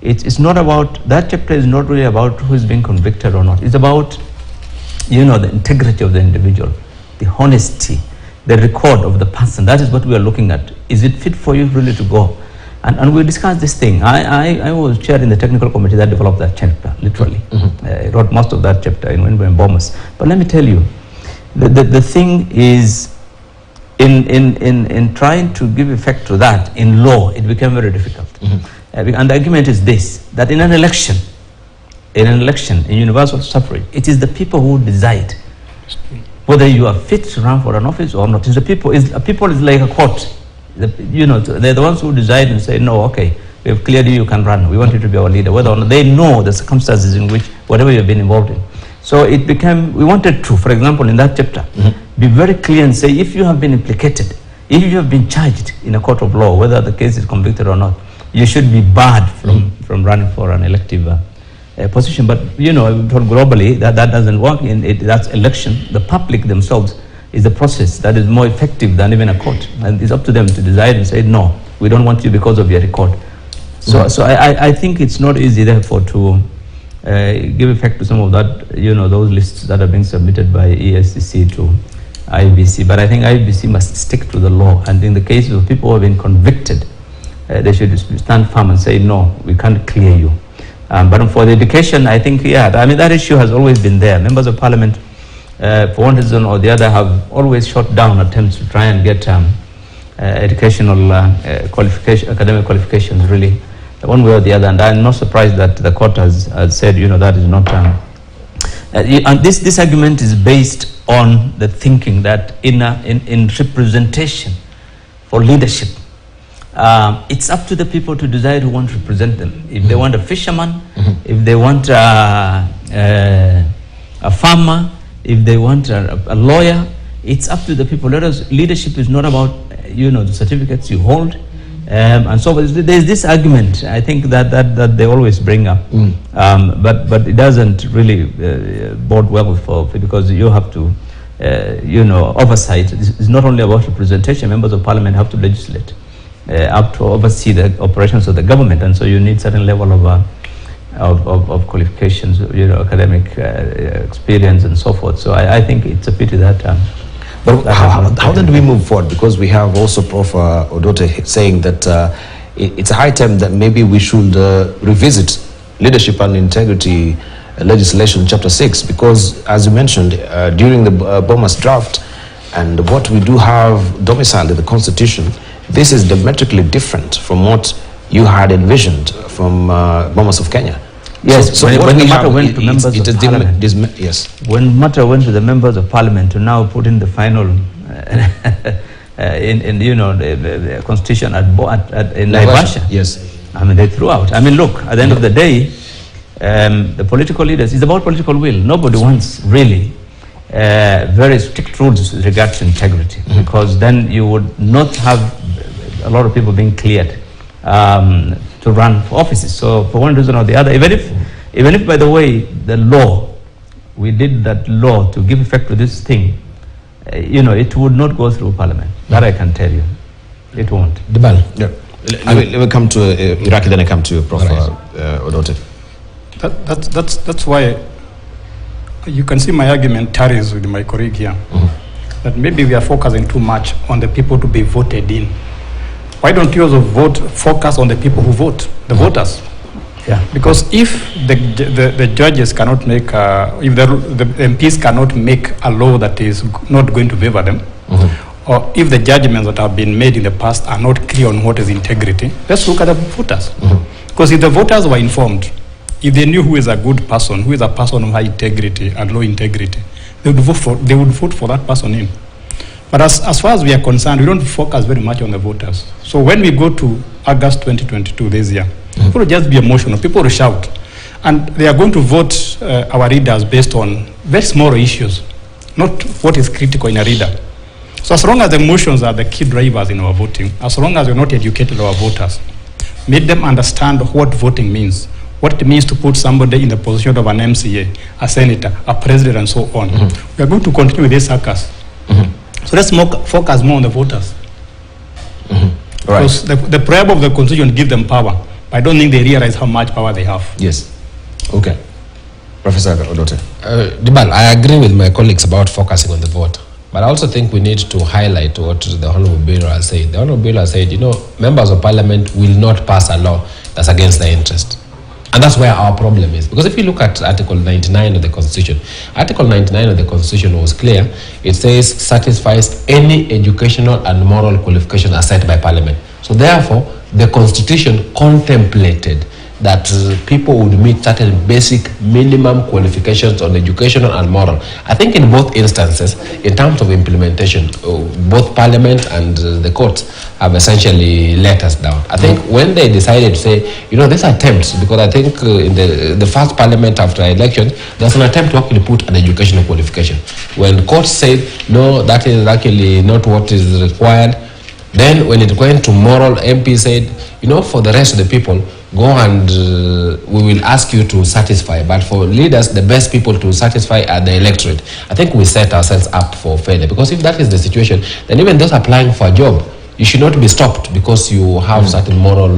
It's not about, that chapter is not really about who is being convicted or not. It's about, you know, the integrity of the individual, the honesty, the record of the person. That is what we are looking at. Is it fit for you really to go? And we discussed this thing. I was chairing the technical committee that developed that chapter, literally. I wrote most of that chapter when we were in Bomas. But let me tell you, the thing is, in trying to give effect to that, in law, it became very difficult. And the argument is this, that in an election, in universal suffrage, it is the people who decide whether you are fit to run for an office or not. It's the people. People is like a court. You know, they're the ones who decide and say, no, okay, we have cleared you can run. We want you to be our leader. Whether or not they know the circumstances in which whatever you've been involved in. So it became, we wanted to, for example, in that chapter, be very clear and say, if you have been implicated, if you have been charged in a court of law, whether the case is convicted or not, you should be barred from running for an elective position. But, you know, globally, that doesn't work. That's election. The public themselves is the process that is more effective than even a court. And it's up to them to decide and say, no, we don't want you because of your record. So I think it's not easy, therefore, to give effect to some of that, you know, those lists that are being submitted by ESCC to IBC. But I think IBC must stick to the law. And in the cases of people who have been convicted, they should stand firm and say, no, we can't clear you. But for the education, I think, yeah, I mean, that issue has always been there. Members of Parliament, for one reason or the other, have always shot down attempts to try and get educational academic qualifications, really, one way or the other. And I'm not surprised that the court has said, you know, that is not. And this argument is based on the thinking that in representation for leadership, it's up to the people to decide who want to represent them. If they want a fisherman, if they want a farmer, if they want a lawyer, it's up to the people. Leadership is not about, you know, the certificates you hold. And so there's this argument, I think, that they always bring up. But it doesn't really bode well for because you have to, you know, oversight. It's not only about representation. Members of Parliament have to legislate, have to oversee the operations of the government, and so you need certain level of qualifications, you know, academic experience and so forth. So I think it's a pity that. But how then do we move forward? Because we have also Prof. Odote saying that it's a high time that maybe we should revisit leadership and integrity legislation chapter 6, because as you mentioned during the Bomas draft and what we do have domiciled in the constitution, this is diametrically different from what you had envisioned from Bomas of Kenya. Yes, so when the matter went to members of Parliament, yes. When matter went to the members of Parliament to now put in the final, in you know, the constitution in Naivasha, yes. I mean, they threw out. I mean, look, at the end of the day, the political leaders, it's about political will. Nobody wants really very strict rules with regard to integrity, because then you would not have a lot of people being cleared to run for offices. So for one reason or the other, even if by the way, the law, we did that law to give effect to this thing, it would not go through Parliament. That I can tell you. It won't. Dibal. Yeah. Let me come to Iraqi, then I come to Prof. Odote. That's why you can see my argument tarries with my colleague here. That maybe we are focusing too much on the people to be voted in. Why don't you also focus on the people who vote, the voters? Yeah. Because if the judges cannot make, if the MPs cannot make a law that is not going to favor them, or if the judgments that have been made in the past are not clear on what is integrity, let's look at the voters. Because if the voters were informed, if they knew who is a good person, who is a person of high integrity and low integrity, they would vote for that person in. But as far as we are concerned, we don't focus very much on the voters. So when we go to August 2022 this year, people will just be emotional, people will shout. And they are going to vote our readers based on very small issues, not what is critical in a reader. So as long as the emotions are the key drivers in our voting, as long as we're not educated our voters, make them understand what voting means, what it means to put somebody in the position of an MCA, a senator, a president, and so on. We are going to continue with this circus. So let's focus more on the voters. Right. Because the preamble of the Constitution gives them power, but I don't think they realize how much power they have. Yes. Okay. Professor Odote. Dibal, I agree with my colleagues about focusing on the vote. But I also think we need to highlight what the Honorable Bill has said. The Honorable Bill has said, members of Parliament will not pass a law that's against their interest. And that's where our problem is. Because if you look at Article 99 of the Constitution, Article 99 of the Constitution was clear. It says satisfies any educational and moral qualification as set by Parliament. So therefore, the Constitution contemplated that people would meet certain basic minimum qualifications on educational and moral. I think in both instances, in terms of implementation, both Parliament and the courts have essentially let us down. I think when they decided to say, this attempt, because I think in the first Parliament after elections, there's an attempt to actually put an educational qualification. When courts said, no, that is actually not what is required, then when it went to moral, MP said, for the rest of the people, go and we will ask you to satisfy. But for leaders, the best people to satisfy are the electorate. I think we set ourselves up for failure. Because if that is the situation, then even those applying for a job, you should not be stopped because you have certain moral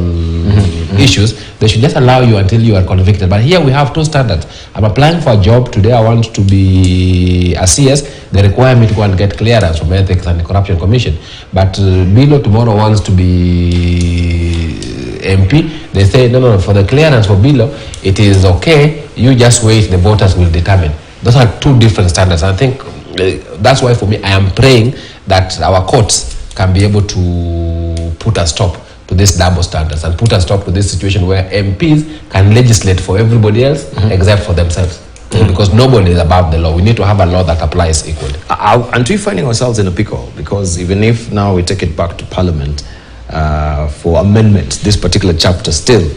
issues. They should just allow you until you are convicted. But here we have two standards. I'm applying for a job. Today I want to be a CS. They require me to go and get clearance from Ethics and Corruption Commission. But below tomorrow wants to be MP. They say, no, for the clearance for below, it is okay. You just wait. The voters will determine. Those are two different standards. I think that's why for me, I am praying that our courts can be able to put a stop to this double standards and put a stop to this situation where MPs can legislate for everybody else except for themselves. Because nobody is above the law. We need to have a law that applies equally. Aren't we finding ourselves in a pickle? Because even if now we take it back to Parliament for amendment, this particular chapter still,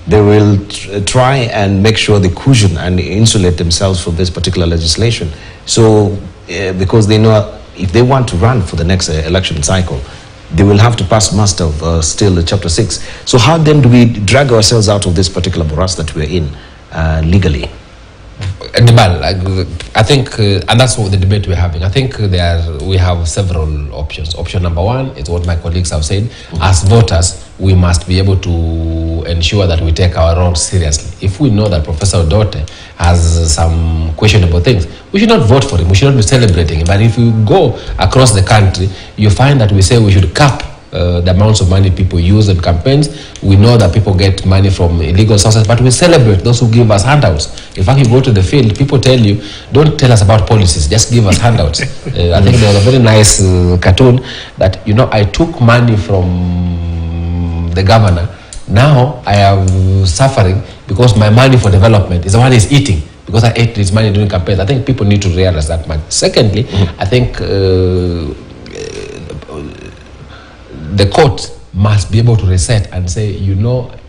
they will try and make sure they cushion and insulate themselves from this particular legislation. So, because they know if they want to run for the next election cycle, they will have to pass muster of still Chapter 6. So how then do we drag ourselves out of this particular morass that we're in legally? I think, and that's what the debate we're having. I think we have several options. Option number one is what my colleagues have said. As voters, we must be able to ensure that we take our roles seriously. If we know that Professor Odote has some questionable things, we should not vote for him. We should not be celebrating him. But if we go across the country, you find that we say we should cap the amounts of money people use in campaigns. We know that people get money from illegal sources, but we celebrate those who give us handouts. In fact, you go to the field, people tell you, don't tell us about policies, just give us handouts. I think there was a very nice cartoon that, I took money from the governor. Now I am suffering because my money for development is the one he's eating, because I ate his money during campaigns. I think people need to realize that much. Secondly, I think the court must be able to reset and say,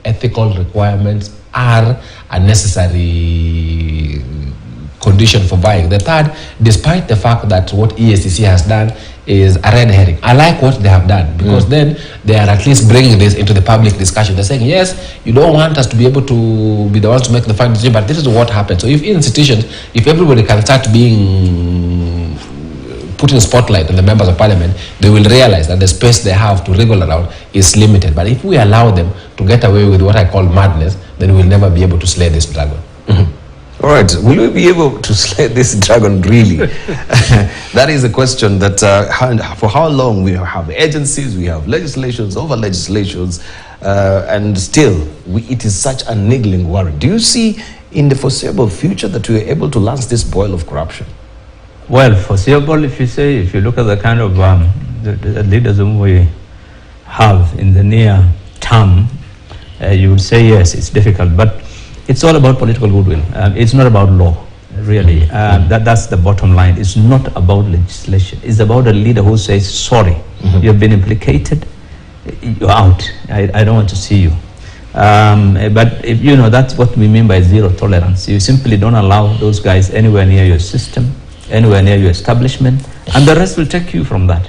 ethical requirements are a necessary condition for buying. The third, despite the fact that what EACC has done is a red herring, I like what they have done, because then they are at least bringing this into the public discussion. They're saying, yes, you don't want us to be able to be the ones to make the final decision, but this is what happens. So if institutions, if everybody can start being put in spotlight on the members of parliament, they will realize that the space they have to wriggle around is limited. But if we allow them to get away with what I call madness, then we'll never be able to slay this dragon. All right, will we be able to slay this dragon really? That is a question that for how long we have agencies, we have legislations over legislations, and still it is such a niggling worry. Do you see in the foreseeable future that we are able to lance this boil of corruption? Well, foreseeable, if you look at the kind of the leaders whom we have in the near term, you would say yes, it's difficult, but it's all about political goodwill. It's not about law, really. That's the bottom line. It's not about legislation. It's about a leader who says, sorry, you've been implicated, you're out. I don't want to see you. But if, that's what we mean by zero tolerance. You simply don't allow those guys anywhere near your system, anywhere near your establishment, and the rest will take you from that.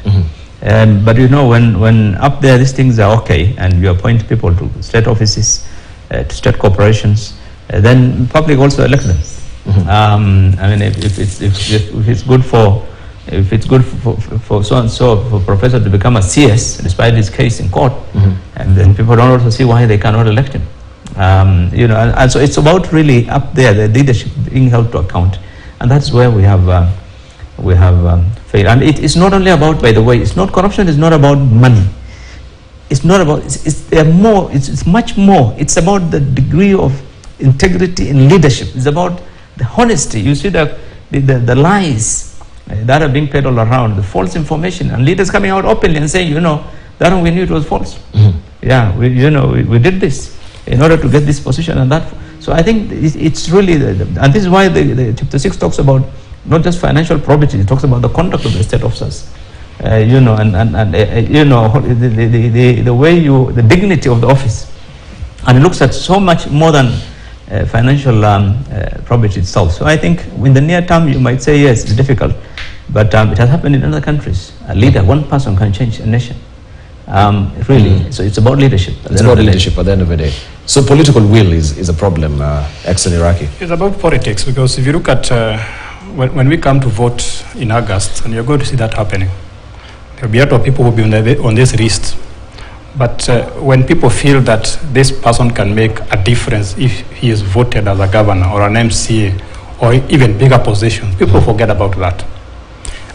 But when up there these things are okay, and you appoint people to state offices, to state corporations, then public also elect them. I mean, if it's good for so and so for professor to become a CS despite his case in court, and then people don't also see why they cannot elect him. And so it's about really up there the leadership being held to account, and that's where we have failed. And it's not only about, by the way, it's not corruption. Is not about money. It's not about. It's much more. It's about the degree of integrity in leadership. It's about the honesty. You see the lies that are being paid all around, the false information, and leaders coming out openly and saying, that we knew it was false. Yeah, we did this in order to get this position and that. So I think it's really, and this is why the Chapter 6 talks about not just financial probity. It talks about the conduct of the state officers. The way the dignity of the office, and it looks at so much more than financial probity itself. So I think in the near term you might say yes, it's difficult, but it has happened in other countries. A leader, one person can change a nation. Really, so it's about leadership. It's about leadership at the end of the day. So political will is a problem, ex-Iraqi. It's about politics, because if you look at when we come to vote in August, and you're going to see that happening, there'll be a lot of people who will be on this list. But when people feel that this person can make a difference if he is voted as a governor or an MCA or even bigger positions, people forget about that.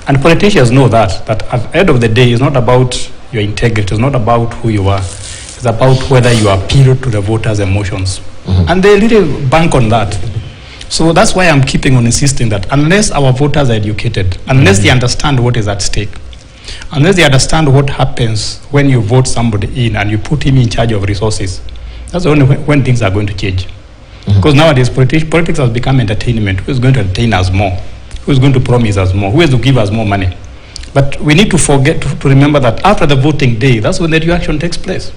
And politicians know that at the end of the day, it's not about your integrity, it's not about who you are, it's about whether you appeal to the voters' emotions. And they really bank on that. So that's why I'm keeping on insisting that unless our voters are educated, unless they understand what is at stake, unless they understand what happens when you vote somebody in and you put him in charge of resources, that's only when things are going to change. Because nowadays politics has become entertainment. Who is going to entertain us more? Who is going to promise us more? Who is to give us more money? But we need to forget to remember that after the voting day, that's when the real action takes place.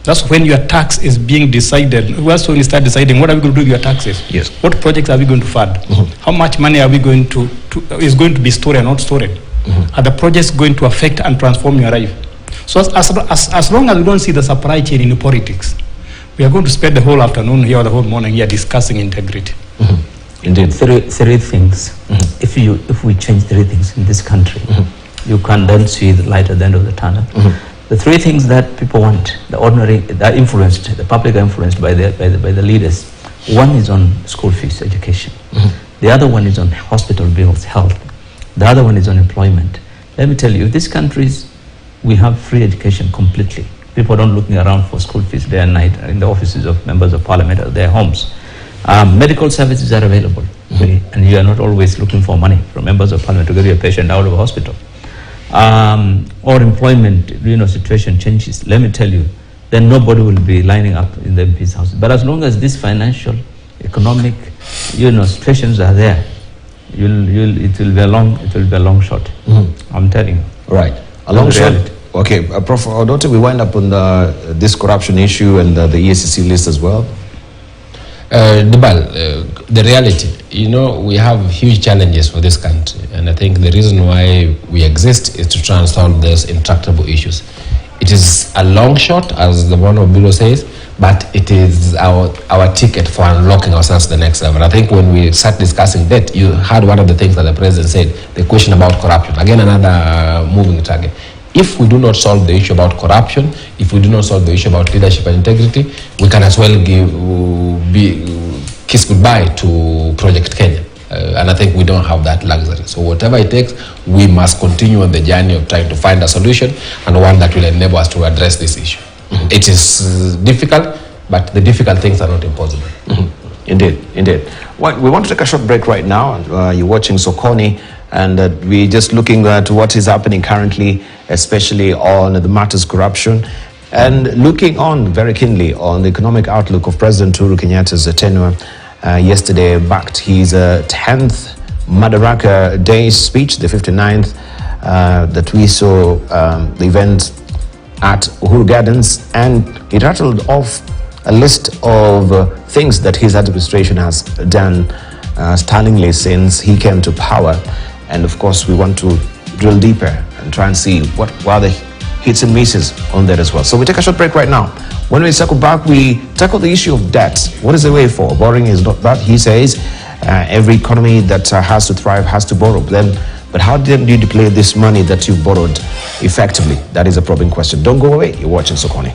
That's when your tax is being decided. That's when you start deciding what are we going to do with your taxes? Yes. What projects are we going to fund? How much money are we going to is going to be stored and not stored? Are the projects going to affect and transform your life? So as long as we don't see the supply chain in politics, we are going to spend the whole afternoon here or the whole morning here discussing integrity. Indeed. Three things. If we change three things in this country, you can then see the light at the end of the tunnel. The three things that people want, the public are influenced by the leaders. One is on school fees, education. The other one is on hospital bills, health. The other one is on employment. Let me tell you, these countries, we have free education completely. People don't looking around for school fees day and night in the offices of members of parliament or their homes. Medical services are available, and you are not always looking for money from members of parliament to get your patient out of a hospital. Or employment, situation changes. Let me tell you, then nobody will be lining up in the MP's house. But as long as these financial, economic, situations are there, it will be a long shot. I'm telling you. Right, a long shot. Okay, Prof. Odote, we wind up on this corruption issue and the EACC list as well. The reality, we have huge challenges for this country, and I think the reason why we exist is to try and solve those intractable issues. It is a long shot, as the one of Bilo says, but it is our ticket for unlocking ourselves to the next level. I think when we start discussing that, you heard one of the things that the president said, the question about corruption. Again, another moving target. If we do not solve the issue about corruption, if we do not solve the issue about leadership and integrity, we can as well kiss goodbye to Project Kenya. And I think we don't have that luxury. So whatever it takes, we must continue on the journey of trying to find a solution, and one that will enable us to address this issue. Mm-hmm. It is difficult, but the difficult things are not impossible. Mm-hmm. Indeed. Well, we want to take a short break right now. You're watching Sokoni, and we're just looking at what is happening currently, especially on the matters corruption, and looking on very keenly on the economic outlook of President Uhuru Kenyatta's tenure. Yesterday backed his 10th Madaraka Day speech, the 59th that we saw the event at Uhuru Gardens, and he rattled off a list of things that his administration has done stanningly since he came to power. And of course, we want to drill deeper and try and see what are the hits and misses on that as well. So we take a short break right now. When we circle back, we tackle the issue of debt. What is the way for? Borrowing is not bad. He says every economy that has to thrive has to borrow. But how do you deploy this money that you borrowed effectively? That is a probing question. Don't go away. You're watching Sokoni.